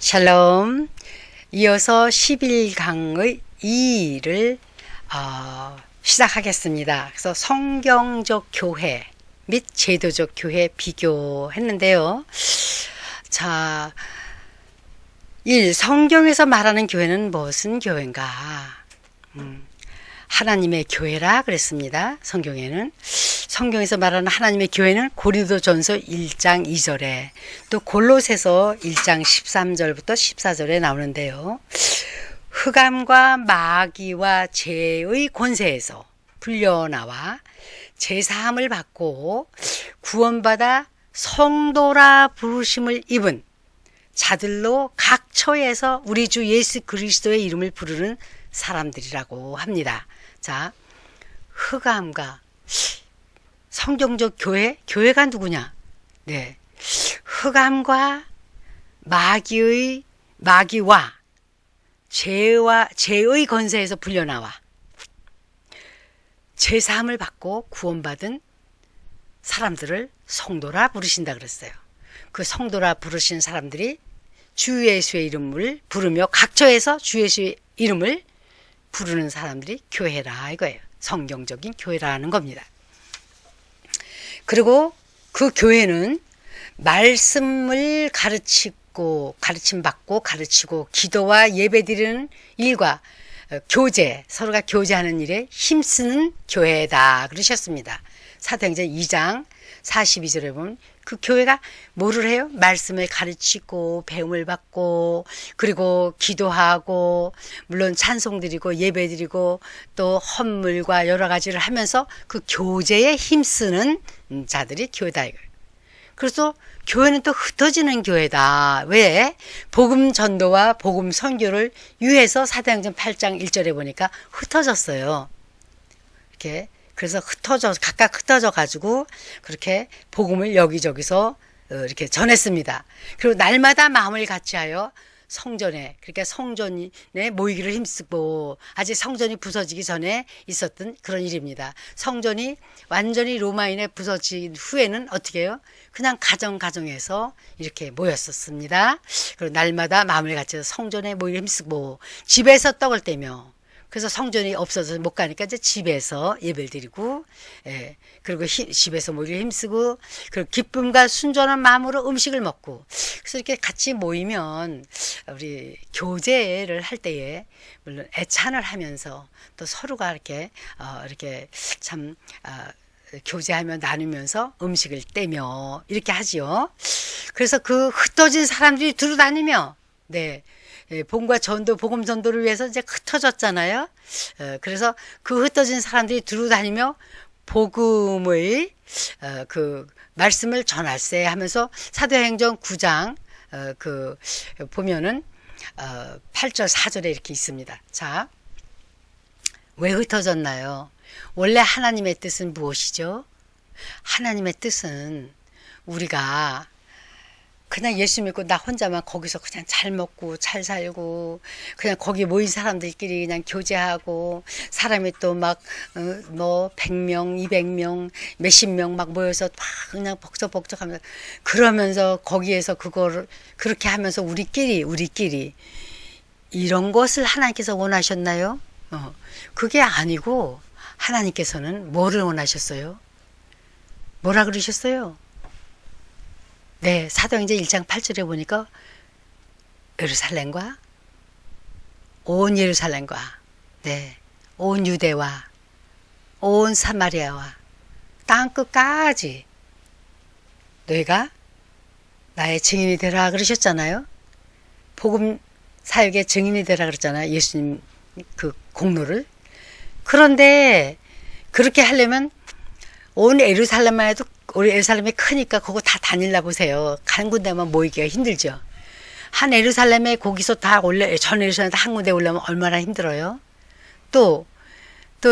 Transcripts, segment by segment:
샬롬. 이어서 11강의 2를 시작하겠습니다. 그래서 성경적 교회 및 제도적 교회 비교했는데요. 자, 1. 성경에서 말하는 교회는 무슨 교회인가? 하나님의 교회라 그랬습니다. 성경에서 말하는 하나님의 교회는 고린도전서 1장 2절에 또 골로새서 1장 13절부터 14절에 나오는데요. 흑암과 마귀와 죄의 권세에서 풀려나와 제사함을 받고 구원받아 성도라 부르심을 입은 자들로 각 처에서 우리 주 예수 그리스도의 이름을 부르는 사람들이라고 합니다. 자, 흑암과 성경적 교회가 누구냐? 네, 흑암과 마귀와 죄의 권세에서 풀려나와 제사함을 받고 구원받은 사람들을 성도라 부르신다 그랬어요. 그 성도라 부르신 사람들이 주 예수의 이름을 부르며 각처에서 주 예수의 이름을 부르는 사람들이 교회라 이거예요. 성경적인 교회라는 겁니다. 그리고 그 교회는 말씀을 가르침받고 가르치고 기도와 예배드리는 일과 교제, 서로가 교제하는 일에 힘쓰는 교회다 그러셨습니다. 사도행전 2장 42절에 보면 그 교회가 뭐를 해요? 말씀을 가르치고 배움을 받고 그리고 기도하고 물론 찬송드리고 예배드리고 또 헌물과 여러 가지를 하면서 그 교제에 힘쓰는 자들이 교회다 이거예요. 그래서 교회는 또 흩어지는 교회다. 왜? 복음 전도와 복음 선교를 위해서 사도행전 8장 1절에 보니까 흩어졌어요. 이렇게 그래서 각각 흩어져 가지고 그렇게 복음을 여기저기서 이렇게 전했습니다. 그리고 날마다 마음을 같이하여 성전에, 그러니까 성전에 모이기를 힘쓰고 아직 성전이 부서지기 전에 있었던 그런 일입니다. 성전이 완전히 로마인에 부서진 후에는 어떻게 해요? 그냥 가정에서 이렇게 모였었습니다. 그리고 날마다 마음을 같이해서 성전에 모이기를 힘쓰고 집에서 떡을 떼며 그래서 성전이 없어서 못 가니까 이제 집에서 예배를 드리고, 그리고 집에서 모이기를 힘쓰고, 그리고 기쁨과 순전한 마음으로 음식을 먹고, 그래서 이렇게 같이 모이면 우리 교제를 할 때에 물론 애찬을 하면서 또 서로가 이렇게 참 교제하며 나누면서 음식을 떼며 이렇게 하지요. 그래서 그 흩어진 사람들이 두루 다니며, 네. 복음과 전도, 복음 전도를 위해서 이제 흩어졌잖아요. 그래서 그 흩어진 사람들이 두루 다니며 복음의 그 말씀을 전할세 하면서 사도행전 9장 보면은 8절 4절에 이렇게 있습니다. 자, 왜 흩어졌나요? 원래 하나님의 뜻은 무엇이죠? 하나님의 뜻은 우리가 그냥 예수 믿고 나 혼자만 거기서 그냥 잘 먹고 잘 살고 그냥 거기 모인 사람들끼리 그냥 교제하고 사람이 또 막 뭐 100명, 200명, 몇십 명 막 모여서 막 그냥 벅적벅적하면서 그러면서 거기에서 그거를 그렇게 하면서 우리끼리 이런 것을 하나님께서 원하셨나요? 그게 아니고 하나님께서는 뭐를 원하셨어요? 뭐라 그러셨어요? 네, 사도행전 1장 8절에 보니까 온 예루살렘과 네, 온 유대와 온 사마리아와 땅끝까지 너희가 나의 증인이 되라 그러셨잖아요. 복음 사역의 증인이 되라 그랬잖아요. 예수님 그 공로를. 그런데 그렇게 하려면 온 예루살렘만 해도 우리 예루살렘이 크니까 그거 다 다닐라 보세요. 한 군데만 모이기가 힘들죠. 한 예루살렘에 거기서 전 예루살렘 한 군데 오려면 얼마나 힘들어요. 또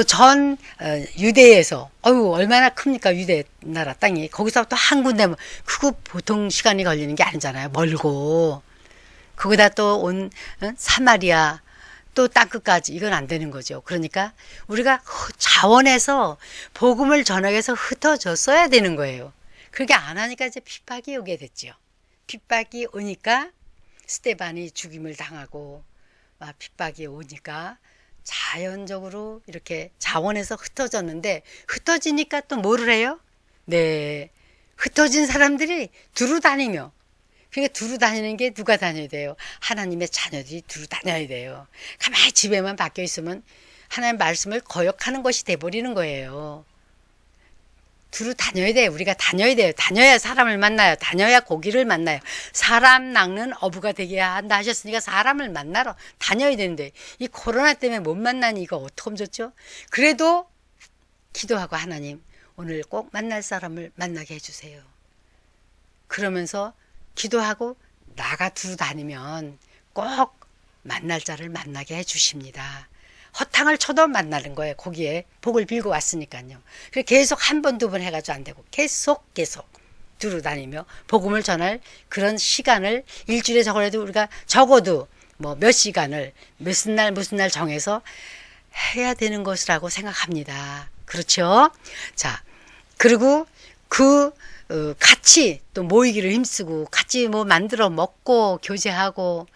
전 유대에서 얼마나 큽니까 유대 나라 땅이. 거기서 또 한 군데만 그거 보통 시간이 걸리는 게 아니잖아요. 멀고 거기다 또 온 사마리아 또 땅끝까지 이건 안 되는 거죠. 그러니까 우리가 자원해서 복음을 전하기 위해서 흩어졌어야 되는 거예요. 그렇게 안 하니까 이제 핍박이 오게 됐죠. 핍박이 오니까 스데반이 죽임을 당하고 막 핍박이 오니까 자연적으로 이렇게 자원에서 흩어졌는데, 흩어지니까 또 뭐를 해요? 네, 흩어진 사람들이 두루 다니며, 그러니까 두루 다니는 게 누가 다녀야 돼요? 하나님의 자녀들이 두루 다녀야 돼요. 가만히 집에만 박혀 있으면 하나님의 말씀을 거역하는 것이 돼버리는 거예요. 두루 다녀야 돼요. 우리가 다녀야 돼요. 다녀야 사람을 만나요. 다녀야 고기를 만나요. 사람 낚는 어부가 되게 한다 하셨으니까 사람을 만나러 다녀야 되는데, 이 코로나 때문에 못 만나니 이거 어떻게 하면 좋죠? 그래도 기도하고, 하나님 오늘 꼭 만날 사람을 만나게 해주세요. 그러면서 기도하고 나가 두루 다니면 꼭 만날 자를 만나게 해주십니다. 허탕을 쳐도 만나는 거예요. 거기에 복을 빌고 왔으니까요. 그래서 계속 한 번, 두 번 해가지고 안 되고 계속 두루 다니며 복음을 전할 그런 시간을 일주일에 적어도 우리가 적어도 뭐 몇 시간을 무슨 날 정해서 해야 되는 것이라고 생각합니다. 그렇죠? 자, 그리고 같이 또 모이기를 힘쓰고 같이 뭐 만들어 먹고 교제하고,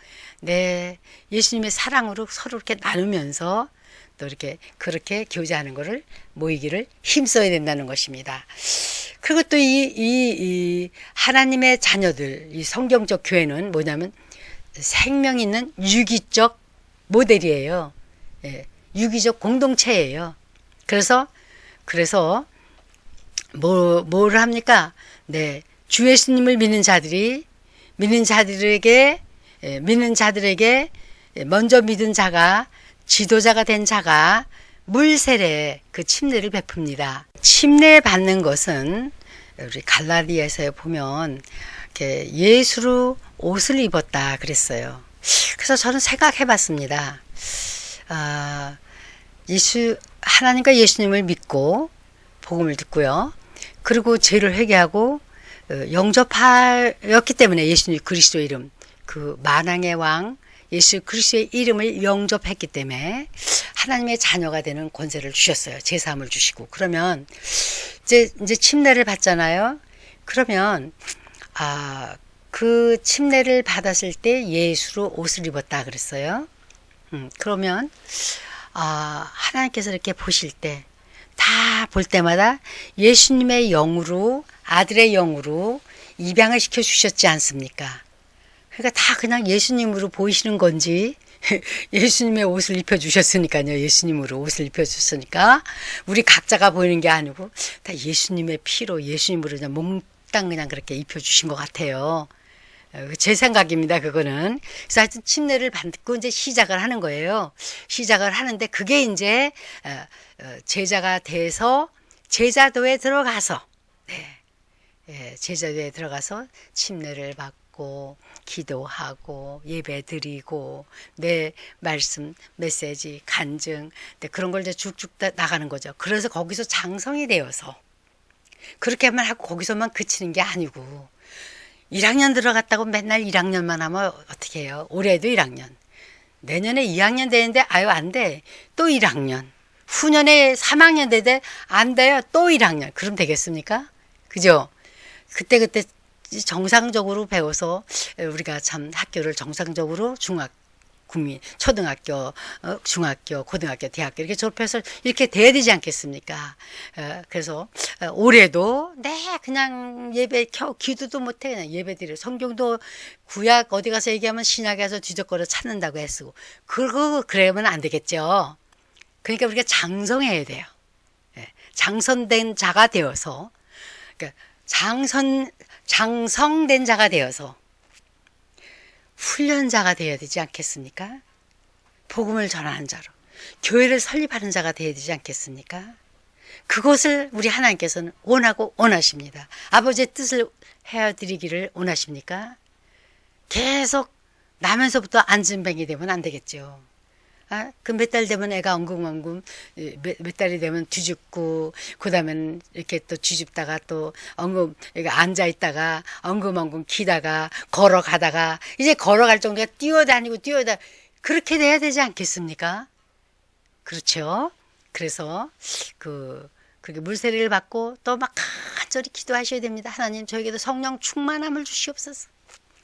네, 예수님의 사랑으로 서로 이렇게 나누면서 또 이렇게 그렇게 교제하는 것을 모이기를 힘써야 된다는 것입니다. 그리고 또 이 하나님의 자녀들, 이 성경적 교회는 뭐냐면 생명 있는 유기적 모델이에요. 예, 유기적 공동체예요. 그래서 뭘 합니까? 네, 주 예수님을 믿는 자들에게 먼저 믿은 자가, 지도자가 된 자가 물세례 그 침례를 베풉니다. 침례 받는 것은 우리 갈라디아서에 보면 이렇게 예수로 옷을 입었다 그랬어요. 그래서 저는 생각해 봤습니다. 하나님과 예수님을 믿고 복음을 듣고요. 그리고 죄를 회개하고 영접하였기 때문에, 예수님 그리스도의 이름, 그 만왕의 왕 예수 그리스도의 이름을 영접했기 때문에 하나님의 자녀가 되는 권세를 주셨어요. 제사함을 주시고. 그러면 이제 침례를 받잖아요. 그러면 그 침례를 받았을 때 예수로 옷을 입었다 그랬어요. 그러면 하나님께서 이렇게 보실 때, 다 볼 때마다 예수님의 영으로, 아들의 영으로 입양을 시켜 주셨지 않습니까? 그러니까 다 그냥 예수님으로 보이시는 건지, 예수님의 옷을 입혀주셨으니까요. 예수님으로 옷을 입혀주셨으니까 우리 각자가 보이는 게 아니고 다 예수님의 피로, 예수님으로 그냥 몽땅 그냥 그렇게 입혀주신 것 같아요. 제 생각입니다. 그거는. 그래서 하여튼 침례를 받고 이제 시작을 하는 거예요. 시작을 하는데 그게 이제 제자가 돼서 제자도에 들어가서, 네, 제자도에 들어가서 침례를 받고 기도하고 예배드리고, 내 말씀, 메시지, 간증, 네, 그런 걸 이제 쭉쭉 나가는 거죠. 그래서 거기서 장성이 되어서 그렇게만 하고 거기서만 그치는 게 아니고, 1학년 들어갔다고 맨날 1학년만 하면 어떻게 해요? 올해도 1학년, 내년에 2학년 되는데 안 돼. 또 1학년, 후년에 3학년 되는데 안 돼요. 또 1학년. 그럼 되겠습니까? 그죠? 그때 정상적으로 배워서 우리가 참 학교를 정상적으로 초등학교, 중학교, 고등학교, 대학교 이렇게 졸업해서 이렇게 돼야 되지 않겠습니까? 그래서 올해도 그냥 예배 기도도 못해 그냥 예배드려. 성경도 구약 어디 가서 얘기하면 신약에 가서 뒤적거려 찾는다고 했고, 그러면 안 되겠죠. 그러니까 우리가 장성해야 돼요. 장성된 자가 되어서, 그러니까 장성된 자가 되어서 훈련자가 되어야 되지 않겠습니까? 복음을 전하는 자로, 교회를 설립하는 자가 되어야 되지 않겠습니까? 그것을 우리 하나님께서는 원하십니다. 아버지의 뜻을 헤어드리기를 원하십니까? 계속 나면서부터 안진뱅이 되면 안 되겠죠. 그 몇 달 되면 애가 엉금엉금, 몇 달이 되면 뒤집고, 그 다음엔 이렇게 또 뒤집다가 또 앉아있다가 엉금엉금 기다가 걸어가다가 이제 걸어갈 정도가 뛰어다니고 그렇게 돼야 되지 않겠습니까? 그렇죠? 그래서 그렇게 물세례를 받고 또 막 간절히 기도하셔야 됩니다. 하나님, 저에게도 성령 충만함을 주시옵소서.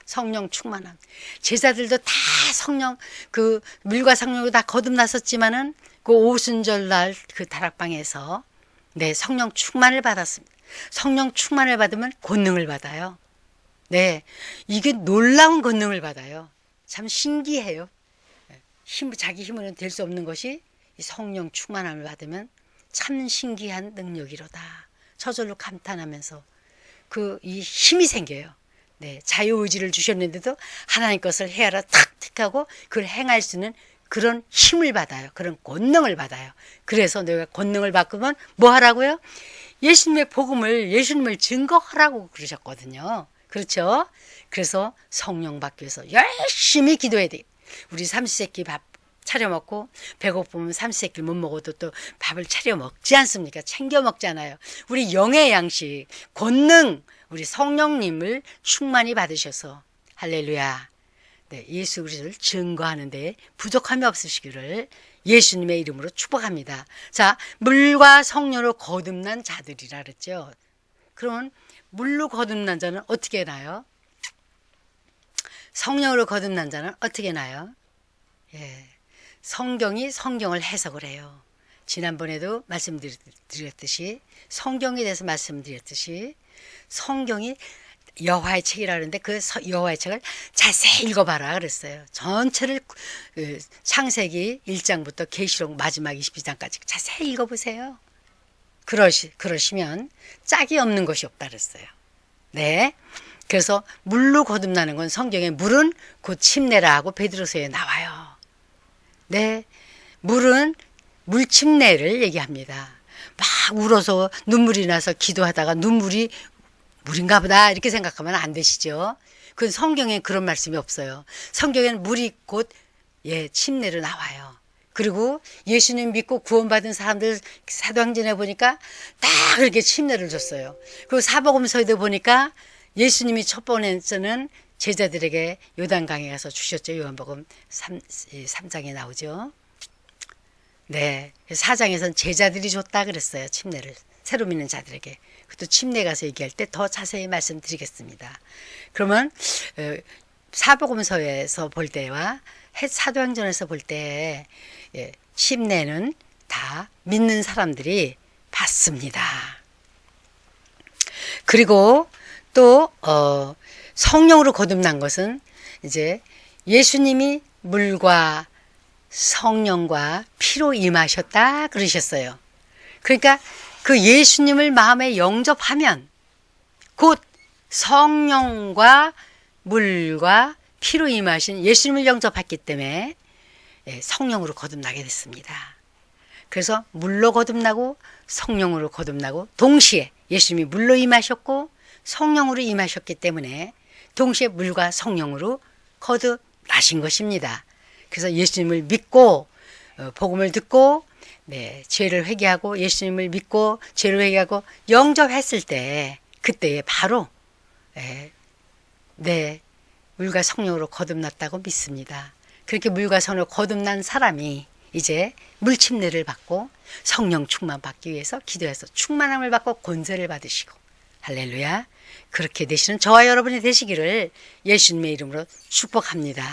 성령 충만함. 제자들도 다 성령, 그 물과 성령으로 다 거듭났었지만은 그 오순절날 그 다락방에서 네, 성령 충만을 받았습니다. 성령 충만을 받으면 권능을 받아요. 네, 이게 놀라운 권능을 받아요. 참 신기해요. 자기 힘으로는 될 수 없는 것이 이 성령 충만함을 받으면 참 신기한 능력이로다. 저절로 감탄하면서 이 힘이 생겨요. 네, 자유의지를 주셨는데도 하나님 것을 해야라 탁 택하고 그걸 행할 수 있는 그런 힘을 받아요. 그런 권능을 받아요. 그래서 내가 권능을 받으면 뭐 하라고요? 예수님의 복음을, 예수님을 증거하라고 그러셨거든요. 그렇죠? 그래서 성령 받기 위해서 열심히 기도해야 돼요. 우리 삼시세끼 밥 차려 먹고 배고프면 삼시세끼 못 먹어도 또 밥을 차려 먹지 않습니까? 챙겨 먹잖아요. 우리 영의 양식, 권능, 우리 성령님을 충만히 받으셔서 할렐루야. 네, 예수 그리스도를 증거하는 데 부족함이 없으시기를 예수님의 이름으로 축복합니다. 자, 물과 성령으로 거듭난 자들이라 그랬죠. 그러면 물로 거듭난 자는 어떻게 나요? 성령으로 거듭난 자는 어떻게 나요? 예, 성경이 성경을 해석을 해요. 지난번에도 말씀드렸듯이 성경에 대해서 말씀드렸듯이 성경이 여호와의 책이라 그러는데 그 여호와의 책을 자세히 읽어봐라 그랬어요. 전체를 창세기 1장부터 계시록 마지막 22장까지 자세히 읽어보세요. 그러시면 짝이 없는 것이 없다 그랬어요. 네. 그래서 물로 거듭나는 건 성경에 물은 곧 침례라고 베드로서에 나와요. 네. 물은 물침례를 얘기합니다. 막 울어서 눈물이 나서 기도하다가 눈물이 물인가 보다 이렇게 생각하면 안 되시죠. 그 성경에 그런 말씀이 없어요. 성경에는 물이 곧 침례로 나와요. 그리고 예수님 믿고 구원받은 사람들 사도행전에 보니까 다 그렇게 침례를 줬어요. 그리고 사복음서에도 보니까 예수님이 첫 번째는 제자들에게 요단강에 가서 주셨죠. 요한복음 3장에 나오죠. 네, 4장에서는 제자들이 줬다 그랬어요. 침례를. 새로 믿는 자들에게. 그것도 침례 가서 얘기할 때 더 자세히 말씀드리겠습니다. 그러면 사복음서에서 볼 때와 사도행전에서 볼 때 침례는 다 믿는 사람들이 받습니다. 그리고 또 성령으로 거듭난 것은 이제 예수님이 물과 성령과 피로 임하셨다 그러셨어요. 그러니까 그 예수님을 마음에 영접하면 곧 성령과 물과 피로 임하신 예수님을 영접했기 때문에 성령으로 거듭나게 됐습니다. 그래서 물로 거듭나고 성령으로 거듭나고 동시에 예수님이 물로 임하셨고 성령으로 임하셨기 때문에 동시에 물과 성령으로 거듭나신 것입니다. 그래서 예수님을 믿고 복음을 듣고 죄를 회개하고 예수님을 믿고 죄를 회개하고 영접했을 때 그때에 바로 물과 성령으로 거듭났다고 믿습니다. 그렇게 물과 성령으로 거듭난 사람이 이제 물침례를 받고 성령 충만 받기 위해서 기도해서 충만함을 받고 권세를 받으시고 할렐루야. 그렇게 되시는 저와 여러분이 되시기를 예수님의 이름으로 축복합니다.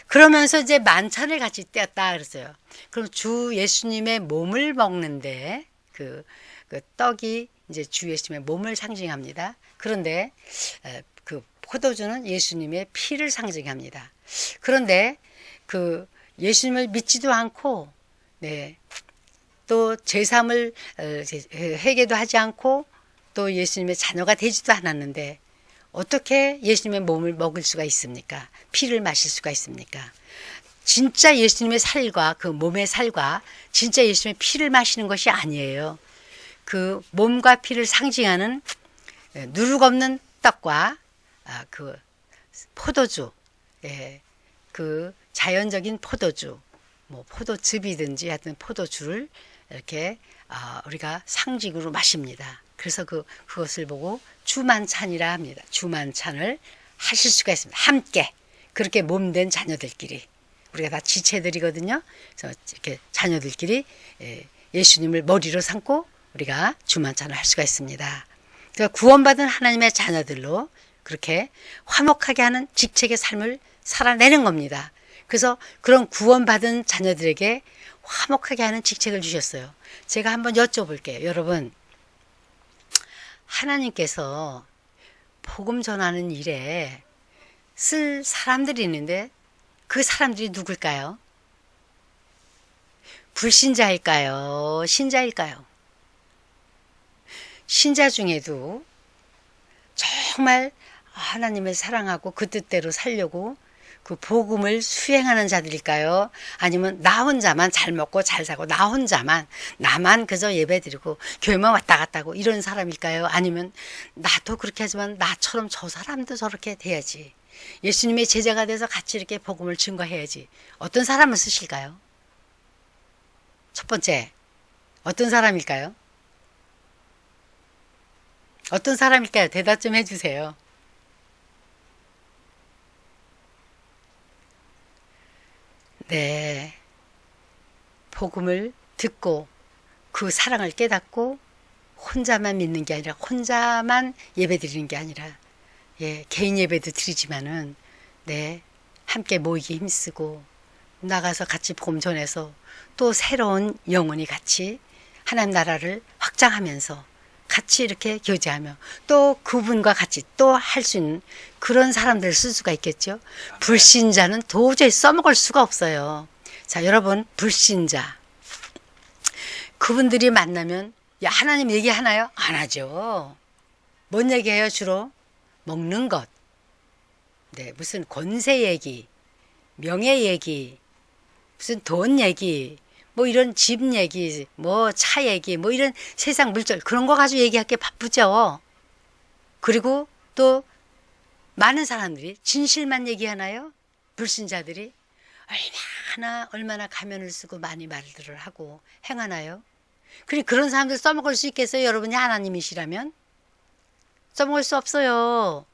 그러면서 이제 만찬을 같이 떼었다 그랬어요. 그럼 주 예수님의 몸을 먹는데 그 떡이 이제 주 예수님의 몸을 상징합니다. 그런데 그 포도주는 예수님의 피를 상징합니다. 그런데 그 예수님을 믿지도 않고 또 제3을 회개도 하지 않고 또 예수님의 자녀가 되지도 않았는데 어떻게 예수님의 몸을 먹을 수가 있습니까? 피를 마실 수가 있습니까? 진짜 예수님의 살과 그 몸의 살과 진짜 예수님의 피를 마시는 것이 아니에요. 그 몸과 피를 상징하는 누룩 없는 떡과 그 포도주, 그 자연적인 포도주, 뭐 포도즙이든지 하여튼 포도주를 이렇게 우리가 상징으로 마십니다. 그래서 그것을 보고 주만찬이라 합니다. 주만찬을 하실 수가 있습니다. 함께 그렇게 몸된 자녀들끼리 우리가 다 지체들이거든요. 그래서 이렇게 자녀들끼리 예수님을 머리로 삼고 우리가 주만찬을 할 수가 있습니다. 그러니까 구원받은 하나님의 자녀들로 그렇게 화목하게 하는 직책의 삶을 살아내는 겁니다. 그래서 그런 구원받은 자녀들에게 화목하게 하는 직책을 주셨어요. 제가 한번 여쭤볼게요. 여러분, 하나님께서 복음 전하는 일에 쓸 사람들이 있는데 그 사람들이 누굴까요? 불신자일까요? 신자일까요? 신자 중에도 정말 하나님을 사랑하고 그 뜻대로 살려고 그 복음을 수행하는 자들일까요? 아니면 나 혼자만 잘 먹고 잘 사고 나 혼자만 나만 그저 예배드리고 교회만 왔다 갔다 하고 이런 사람일까요? 아니면 나도 그렇게 하지만 나처럼 저 사람도 저렇게 돼야지. 예수님의 제자가 돼서 같이 이렇게 복음을 증거해야지. 어떤 사람을 쓰실까요? 첫 번째, 어떤 사람일까요? 어떤 사람일까요? 대답 좀 해주세요. 네. 복음을 듣고 그 사랑을 깨닫고 혼자만 믿는 게 아니라 혼자만 예배 드리는 게 아니라 예, 개인 예배도 드리지만은 네, 함께 모이기 힘쓰고 나가서 같이 복음 전해서 또 새로운 영혼이 같이 하나님 나라를 확장하면서 같이 이렇게 교제하며 또 그분과 같이 또 할 수 있는 그런 사람들을 쓸 수가 있겠죠. 불신자는 도저히 써먹을 수가 없어요. 자, 여러분, 불신자. 그분들이 만나면 야, 하나님 얘기하나요? 안 하죠. 뭔 얘기해요, 주로? 먹는 것. 네, 무슨 권세 얘기, 명예 얘기, 무슨 돈 얘기, 뭐 이런 집 얘기, 뭐 차 얘기, 뭐 이런 세상 물질 그런 거 가지고 얘기할 게 바쁘죠. 그리고 또 많은 사람들이 진실만 얘기하나요? 불신자들이 얼마나 가면을 쓰고 많이 말들을 하고 행하나요? 그런 사람들 써먹을 수 있겠어요? 여러분이 하나님이시라면? 써먹을 수 없어요.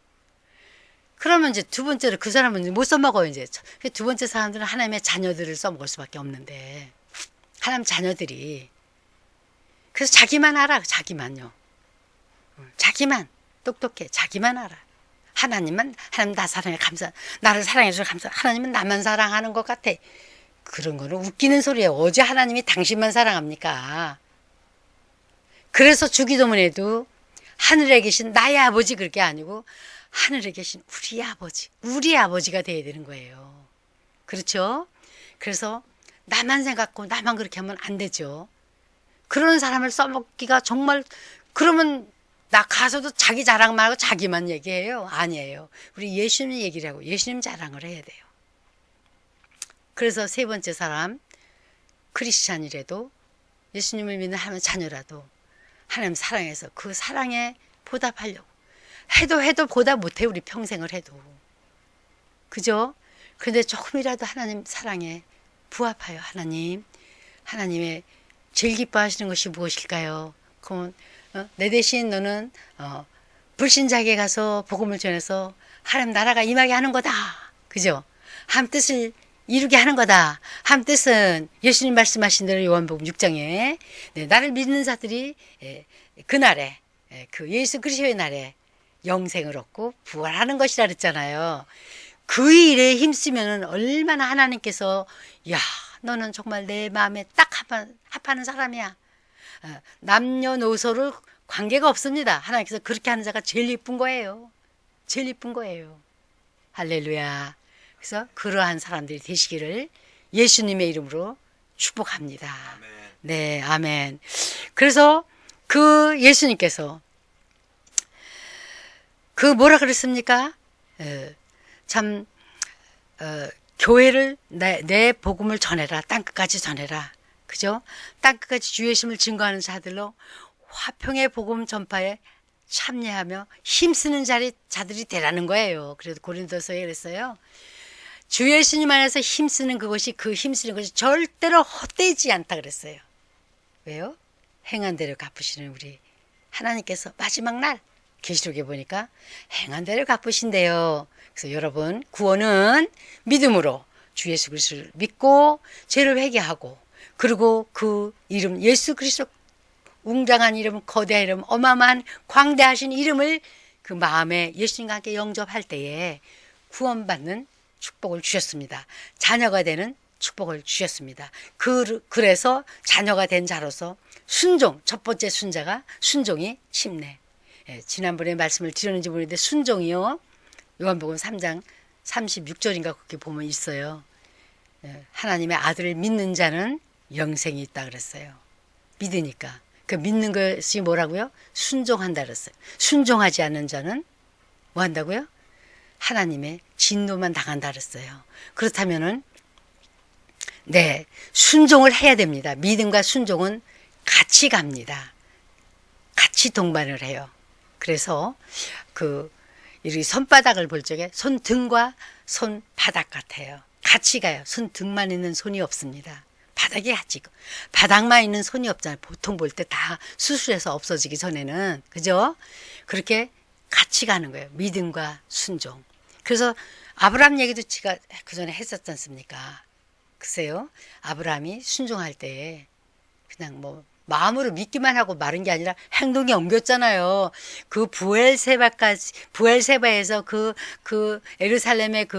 그러면 이제 두 번째로 그 사람은 못 써먹어요. 이제 두 번째 사람들은 하나님의 자녀들을 써먹을 수밖에 없는데 하나님 자녀들이 그래서 자기만 알아. 자기만요. 자기만 똑똑해. 자기만 알아. 하나님 나 사랑해 감사. 나를 사랑해 주셔서 감사. 하나님은 나만 사랑하는 것 같아. 그런 거는 웃기는 소리예요. 어제 하나님이 당신만 사랑합니까? 그래서 주기도문에도 하늘에 계신 나의 아버지 그렇게 아니고 하늘에 계신 우리 아버지가 돼야 되는 거예요. 그렇죠? 그래서 나만 생각하고 나만 그렇게 하면 안 되죠. 그런 사람을 써먹기가 정말 그러면 나 가서도 자기 자랑만 하고 자기만 얘기해요? 아니에요. 우리 예수님 얘기를 하고 예수님 자랑을 해야 돼요. 그래서 세 번째 사람 크리스찬이라도 예수님을 믿는 하나님 자녀라도 하나님 사랑해서 그 사랑에 보답하려고 해도 보답 못해 우리 평생을 해도. 그죠? 그런데 조금이라도 하나님 사랑에 부합하여 하나님의 제일 기뻐하시는 것이 무엇일까요? 그러면 내 대신 너는 불신자에게 가서 복음을 전해서 하나님 나라가 임하게 하는 거다. 그죠? 하나님 뜻을 이루게 하는 거다. 하나님 뜻은 예수님 말씀하신 대로 요한복음 6장에 나를 믿는 자들이 그날에 그 예수 그리스도의 날에 영생을 얻고 부활하는 것이라 그랬잖아요. 그 일에 힘쓰면 얼마나 하나님께서 야 너는 정말 내 마음에 딱 합하는 사람이야. 남녀노소를 관계가 없습니다. 하나님께서 그렇게 하는 자가 제일 예쁜 거예요. 제일 예쁜 거예요. 할렐루야. 그래서 그러한 사람들이 되시기를 예수님의 이름으로 축복합니다. 아멘. 네, 아멘. 그래서 그 예수님께서 그 뭐라 그랬습니까? 교회를 내 복음을 전해라. 땅끝까지 전해라. 그죠? 땅끝까지 주 예수님을 증거하는 자들로 화평의 복음 전파에 참여하며 힘쓰는 자들이 되라는 거예요. 그래도 고린도서에 그랬어요. 주 예수님 안에서 힘쓰는 그 힘쓰는 것이 절대로 헛되지 않다 그랬어요. 왜요? 행한 대로 갚으시는 우리 하나님께서 마지막 날 계시록에 보니까 행한 대로 갚으신대요. 그래서 여러분 구원은 믿음으로 주 예수 그리스도를 믿고 죄를 회개하고 그리고 그 이름 예수 그리스도 웅장한 이름, 거대한 이름, 어마어마한 광대하신 이름을 그 마음에 예수님과 함께 영접할 때에 구원받는 축복을 주셨습니다. 자녀가 되는 축복을 주셨습니다. 그래서 자녀가 된 자로서 순종, 첫 번째 순자가 순종이 침례. 예, 지난번에 말씀을 드렸는지 모르겠는데 순종이요. 요한복음 3장 36절인가 그렇게 보면 있어요. 예, 하나님의 아들을 믿는 자는 영생이 있다 그랬어요. 믿으니까. 그 믿는 것이 뭐라고요? 순종한다 그랬어요. 순종하지 않는 자는 뭐 한다고요? 하나님의 진노만 당한다 그랬어요. 그렇다면은 네, 순종을 해야 됩니다. 믿음과 순종은 같이 갑니다. 같이 동반을 해요. 그래서 이 손바닥을 볼 적에 손등과 손바닥 같아요. 같이 가요. 손등만 있는 손이 없습니다. 바닥이 같이 있고 바닥만 있는 손이 없잖아요. 보통 볼 때 다 수술해서 없어지기 전에는 그죠? 그렇게 같이 가는 거예요. 믿음과 순종. 그래서 아브라함 얘기도 제가 그 전에 했었지 않습니까? 글쎄요. 아브라함이 순종할 때 그냥 뭐 마음으로 믿기만 하고 마른 게 아니라 행동에 옮겼잖아요. 그 부엘세바에서 그 예루살렘의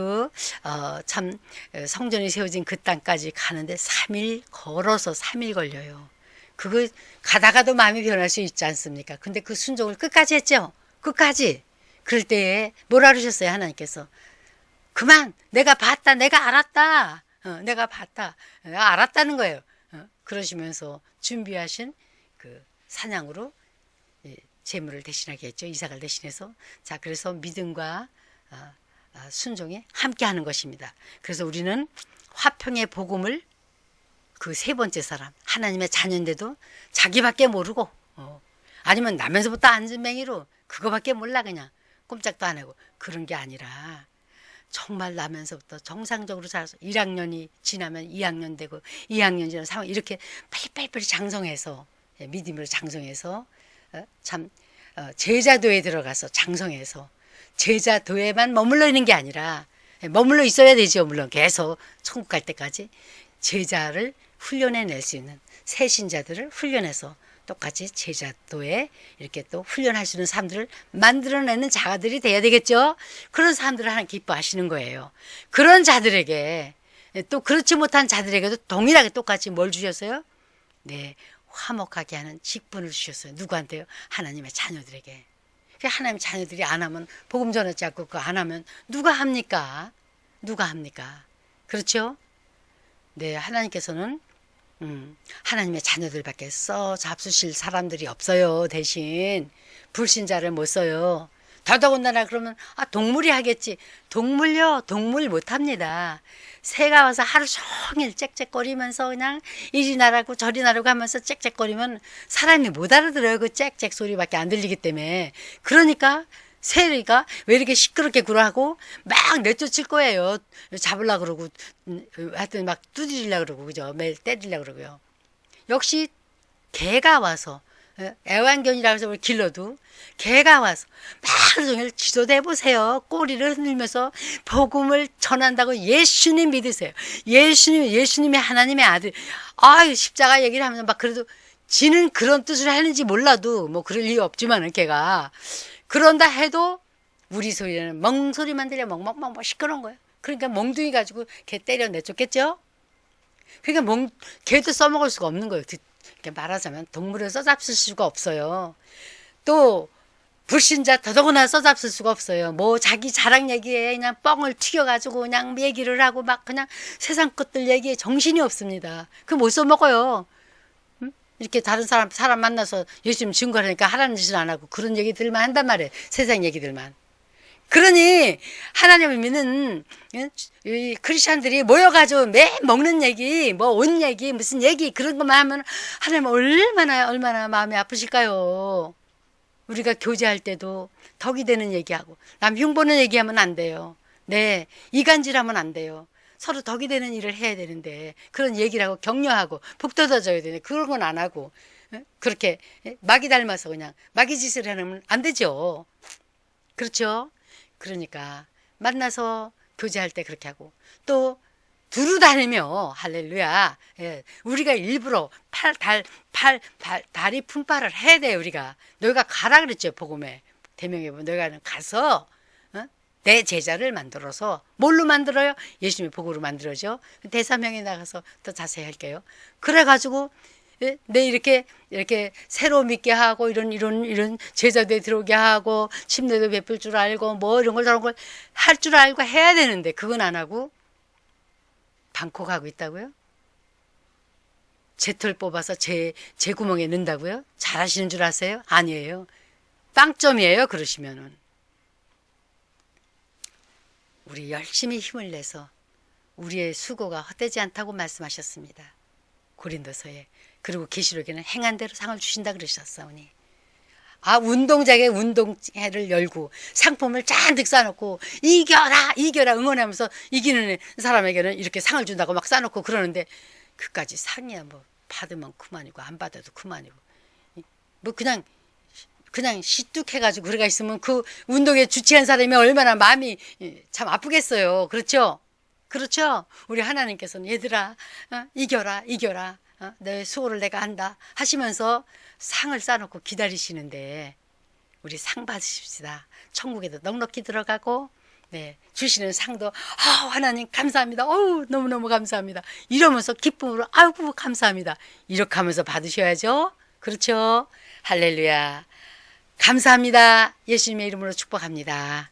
참 성전이 세워진 그 땅까지 가는데 3일 걸어서 3일 걸려요. 그거 가다가도 마음이 변할 수 있지 않습니까? 근데 그 순종을 끝까지 했죠. 끝까지. 그럴 때에 뭐라 그러셨어요? 하나님께서. 그만 내가 봤다. 내가 알았다. 내가 봤다. 내가 알았다는 거예요. 그러시면서 준비하신 그 사냥으로 제물을 대신하게 했죠. 이삭을 대신해서. 자, 그래서 믿음과 순종이 함께 하는 것입니다. 그래서 우리는 화평의 복음을 그 세 번째 사람, 하나님의 자녀인데도 자기밖에 모르고, 아니면 나면서부터 안진뱅이로 그거밖에 몰라 그냥 꼼짝도 안 하고 그런 게 아니라 정말 나면서부터 정상적으로 살아서 1학년이 지나면 2학년 되고 2학년 지나면 3학년 이렇게 빨리빨리 장성해서 믿음으로 장성해서 제자도에 들어가서 장성해서 제자도에만 머물러 있는 게 아니라 머물러 있어야 되죠. 물론 계속 천국 갈 때까지 제자를 훈련해낼 수 있는 새 신자들을 훈련해서 똑같이 제자도에 이렇게 또 훈련할 수 있는 사람들을 만들어내는 자들이 돼야 되겠죠. 그런 사람들을 하나님 기뻐하시는 거예요. 그런 자들에게 또 그렇지 못한 자들에게도 동일하게 똑같이 뭘 주셨어요? 네, 화목하게 하는 직분을 주셨어요. 누구한테요? 하나님의 자녀들에게. 하나님의 자녀들이 안 하면 복음 전하지 않고 그거 안 하면 누가 합니까? 누가 합니까? 그렇죠? 네, 하나님께서는 하나님의 자녀들밖에 잡수실 사람들이 없어요. 대신 불신자를 못 써요. 더더군다나 그러면 동물이 하겠지. 동물요? 동물 못합니다. 새가 와서 하루 종일 짹짹거리면서 그냥 이리 나라고 저리 나라고 하면서 짹짹거리면 사람이 못 알아들어요. 그 짹짹 소리밖에 안 들리기 때문에. 그러니까 새가 왜 이렇게 시끄럽게 굴어하고 막 내쫓을 거예요. 잡으려고 그러고 하여튼 막 두드리려고 그러고 그죠. 매일 때리려고 그러고요. 역시 개가 와서 애완견이라고 해서 길러도 개가 와서 하루 종일 지도대 보세요. 꼬리를 흔들면서 복음을 전한다고 예수님 믿으세요. 예수님이 하나님의 아들. 아유 십자가 얘기를 하면서 막 그래도 지는 그런 뜻을 하는지 몰라도 뭐 그럴 리가 없지만은 걔가 그런다 해도 우리 소리는 멍소리만 들려 멍멍멍 시끄러운 거예요. 그러니까 멍둥이 가지고 걔 때려 내쫓겠죠. 그러니까 걔도 써먹을 수가 없는 거예요. 이렇게 말하자면 동물을 써잡을 수가 없어요. 또 불신자 더더구나 써잡을 수가 없어요. 뭐 자기 자랑 얘기에 그냥 뻥을 튀겨가지고 그냥 얘기를 하고 막 그냥 세상 것들 얘기에 정신이 없습니다. 그 못 써먹어요. 이렇게 다른 사람 만나서 예수님 증거하니까 하라는 짓을 안 하고 그런 얘기들만 한단 말이에요. 세상 얘기들만. 그러니 하나님을 믿는 이 크리스찬들이 모여가지고 매 먹는 얘기, 뭐 옷 얘기, 무슨 얘기 그런 것만 하면 하나님 얼마나 마음이 아프실까요? 우리가 교제할 때도 덕이 되는 얘기하고 남 흉보는 얘기하면 안 돼요. 네, 이간질하면 안 돼요. 서로 덕이 되는 일을 해야 되는데 그런 얘기를 하고 격려하고 북돋아줘야 되는데 그런 건 안 하고 그렇게 마귀 닮아서 그냥 마귀 짓을 해놓으면 안 되죠. 그렇죠? 그러니까 만나서 교제할 때 그렇게 하고 또 두루 다니며 할렐루야. 우리가 일부러 다리 품바를 해야 돼요. 우리가 너희가 가라 그랬죠. 복음에 대명해 보 너희가 가서 내 제자를 만들어서 뭘로 만들어요? 예수님의 복으로 만들어죠. 대사명에 나가서 더 자세히 할게요. 그래가지고 내 이렇게 새로 믿게 하고 이런 제자들 들어오게 하고 침례도 베풀 줄 알고 뭐 이런 걸 저런 걸 할 줄 알고 해야 되는데 그건 안 하고 방콕하고 있다고요? 제 털 뽑아서 제 구멍에 넣는다고요? 잘하시는 줄 아세요? 아니에요. 빵점이에요. 그러시면은. 우리 열심히 힘을 내서 우리의 수고가 헛되지 않다고 말씀하셨습니다. 고린도서에. 그리고 계시록에는 행한 대로 상을 주신다 그러셨사오니. 운동장에 운동회를 열고 상품을 잔뜩 싸놓고 이겨라 응원하면서 이기는 사람에게는 이렇게 상을 준다고 막 싸놓고 그러는데 그까지 상이야 뭐 받으면 그만이고 안 받아도 그만이고 뭐 그냥 시뚝해가지고 그래가 있으면 그 운동회 주최한 사람이 얼마나 마음이 참 아프겠어요. 그렇죠? 그렇죠? 우리 하나님께서는 얘들아 이겨라 내 수고를 내가 한다 하시면서 상을 싸놓고 기다리시는데 우리 상 받으십시다. 천국에도 넉넉히 들어가고 주시는 상도 하나님 감사합니다. 너무너무 감사합니다. 이러면서 기쁨으로 아이고 감사합니다. 이렇게 하면서 받으셔야죠. 그렇죠? 할렐루야. 감사합니다. 예수님의 이름으로 축복합니다.